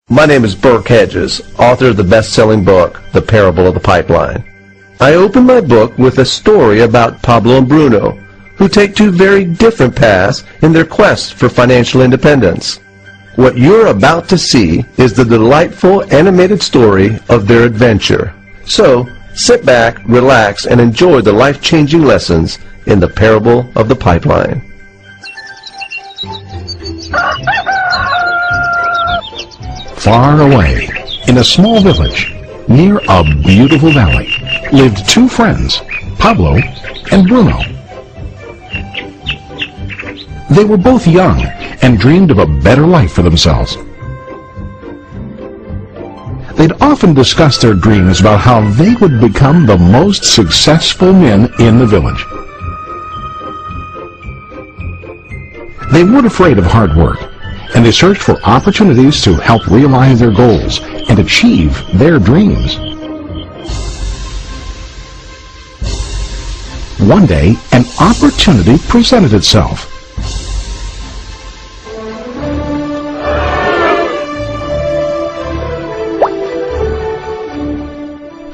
My name is Burke Hedges, author of the best-selling book, The Parable of the Pipeline. I open my book with a story about Pablo and Bruno, who take two very different paths in their quest for financial independence. What you're about to see is the delightful animated story of their adventure. So, sit back, relax, and enjoy the life-changing lessons in The Parable of the Pipeline. Far away, in a small village, near a beautiful valley, lived two friends, Pablo and Bruno. They were both young and dreamed of a better life for themselves. They'd often discussed their dreams about how they would become the most successful men in the village. They weren't afraid of hard work, and they searched for opportunities to help realize their goals and achieve their dreams. One day, an opportunity presented itself.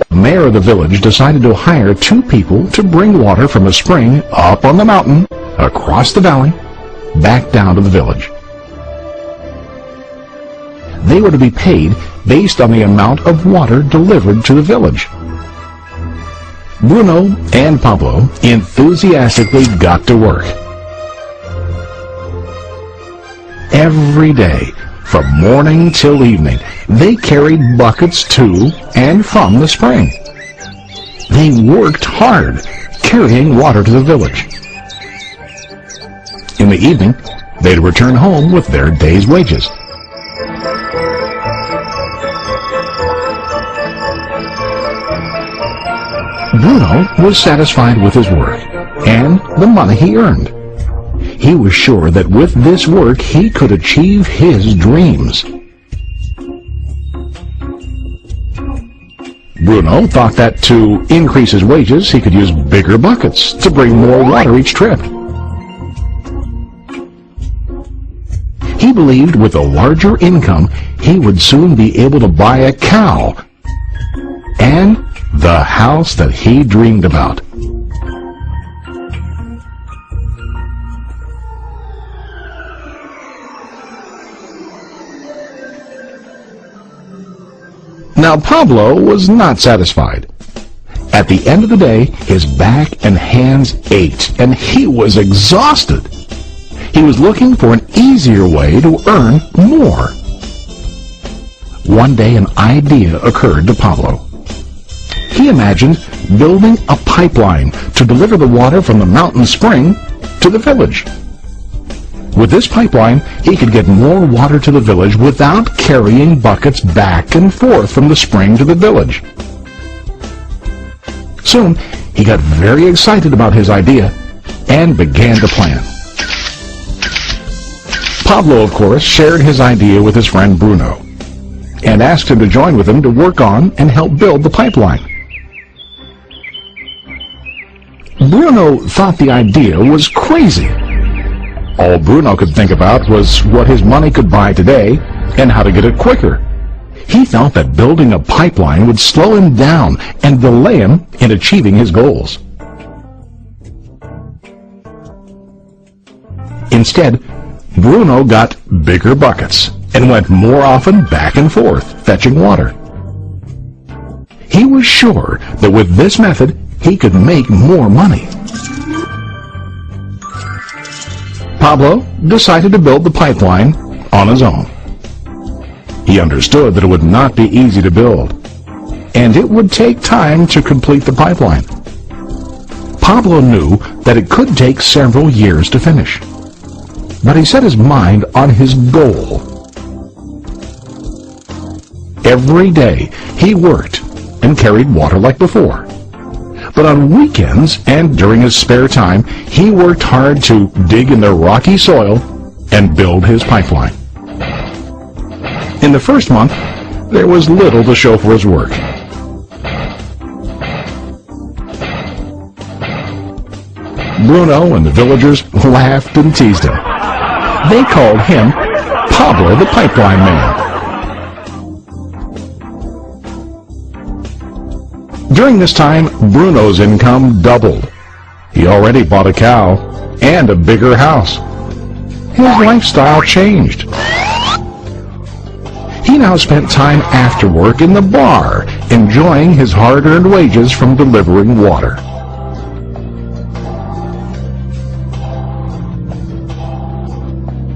The mayor of the village decided to hire two people to bring water from a spring up on the mountain, across the valley, back down to the village. They were to be paid based on the amount of water delivered to the village. Bruno and Pablo enthusiastically got to work. Every day, from morning till evening, they carried buckets to and from the spring. They worked hard, carrying water to the village. In the evening, they'd return home with their day's wages. Bruno was satisfied with his work and the money he earned. He was sure that with this work he could achieve his dreams. Bruno thought that to increase his wages he could use bigger buckets to bring more water each trip. He believed with a larger income he would soon be able to buy a cow and the house that he dreamed about. Now Pablo was not satisfied. At the end of the day, his back and hands ached, and he was exhausted. He was looking for an easier way to earn more. One day an idea occurred to Pablo. He imagined building a pipeline to deliver the water from the mountain spring to the village. With this pipeline, he could get more water to the village without carrying buckets back and forth from the spring to the village. Soon, he got very excited about his idea and began to plan. Pablo, of course, shared his idea with his friend Bruno and asked him to join with him to work on and help build the pipeline. Bruno thought the idea was crazy. All Bruno could think about was what his money could buy today and how to get it quicker. He felt that building a pipeline would slow him down and delay him in achieving his goals. Instead, Bruno got bigger buckets and went more often back and forth, fetching water. He was sure that with this method, he could make more money. Pablo decided to build the pipeline on his own. He understood that it would not be easy to build, and it would take time to complete the pipeline. Pablo knew that it could take several years to finish, but he set his mind on his goal. Every day he worked and carried water like before. But on weekends and during his spare time, he worked hard to dig in the rocky soil and build his pipeline. In the first month, there was little to show for his work. Bruno and the villagers laughed and teased him. They called him Pablo the Pipeline Man. During this time, Bruno's income doubled. He already bought a cow and a bigger house. His lifestyle changed. He now spent time after work in the bar, enjoying his hard-earned wages from delivering water.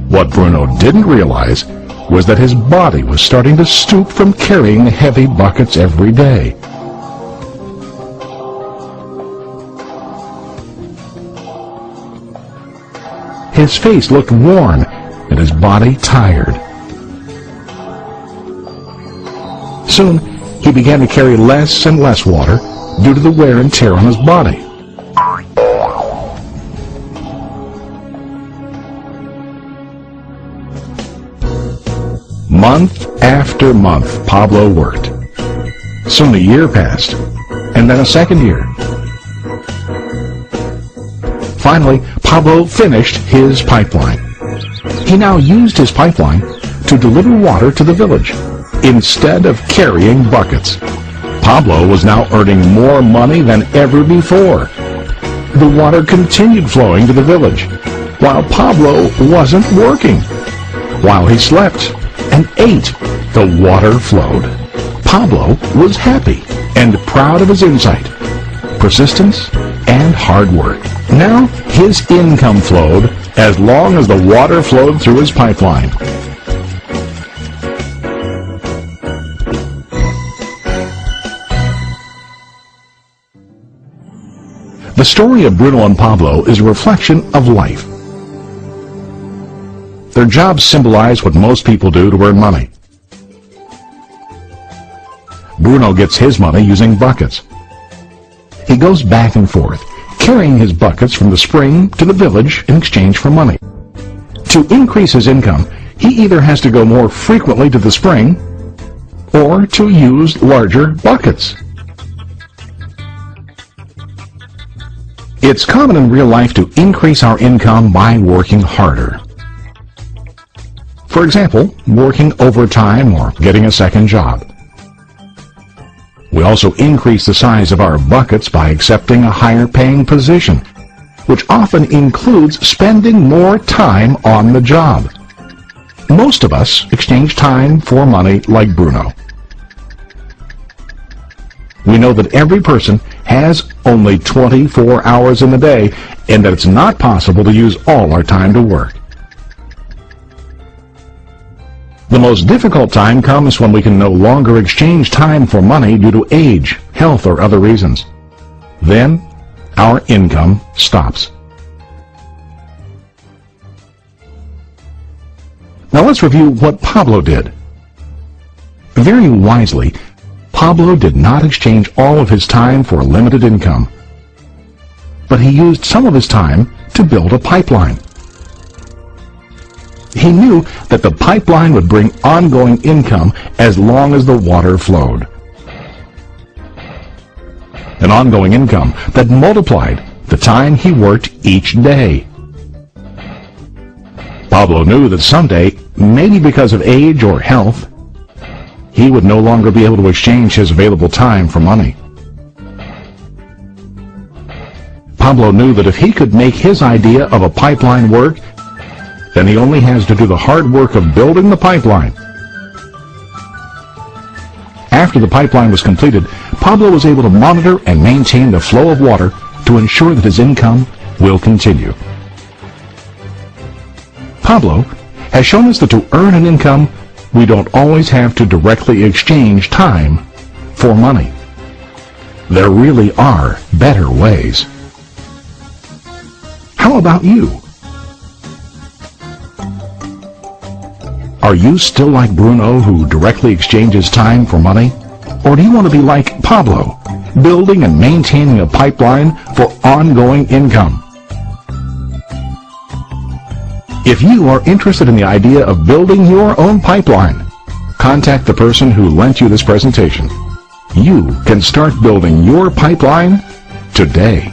What Bruno didn't realize was that his body was starting to stoop from carrying heavy buckets every day. His face looked worn and his body tired. Soon, he began to carry less and less water due to the wear and tear on his body. Month after month, Pablo worked. Soon a year passed, and then a second year. Finally, Pablo finished his pipeline. He now used his pipeline to deliver water to the village instead of carrying buckets. Pablo was now earning more money than ever before. The water continued flowing to the village, while Pablo wasn't working. While he slept and ate, the water flowed. Pablo was happy and proud of his insight, persistence, and hard work. Now his income flowed as long as the water flowed through his pipeline. The story of Bruno and Pablo is a reflection of life. Their jobs symbolize what most people do to earn money. Bruno gets his money using buckets. He goes back and forth, carrying his buckets from the spring to the village in exchange for money. To increase his income, he either has to go more frequently to the spring or to use larger buckets. It's common in real life to increase our income by working harder. For example, working overtime or getting a second job. We also increase the size of our buckets by accepting a higher paying position, which often includes spending more time on the job. Most of us exchange time for money like Bruno. We know that every person has only 24 hours in the day and that it's not possible to use all our time to work. The most difficult time comes when we can no longer exchange time for money due to age, health, or other reasons. Then, our income stops. Now let's review what Pablo did. Very wisely, Pablo did not exchange all of his time for a limited income, but he used some of his time to build a pipeline. He knew that the pipeline would bring ongoing income as long as the water flowed. An ongoing income that multiplied the time he worked each day. Pablo knew that someday, maybe because of age or health, he would no longer be able to exchange his available time for money. Pablo knew that if he could make his idea of a pipeline work, then he only has to do the hard work of building the pipeline. After the pipeline was completed, Pablo was able to monitor and maintain the flow of water to ensure that his income will continue. Pablo has shown us that to earn an income, we don't always have to directly exchange time for money. There really are better ways. How about you? Are you still like Bruno, who directly exchanges time for money? Or do you want to be like Pablo, building and maintaining a pipeline for ongoing income? If you are interested in the idea of building your own pipeline, contact the person who lent you this presentation. You can start building your pipeline today.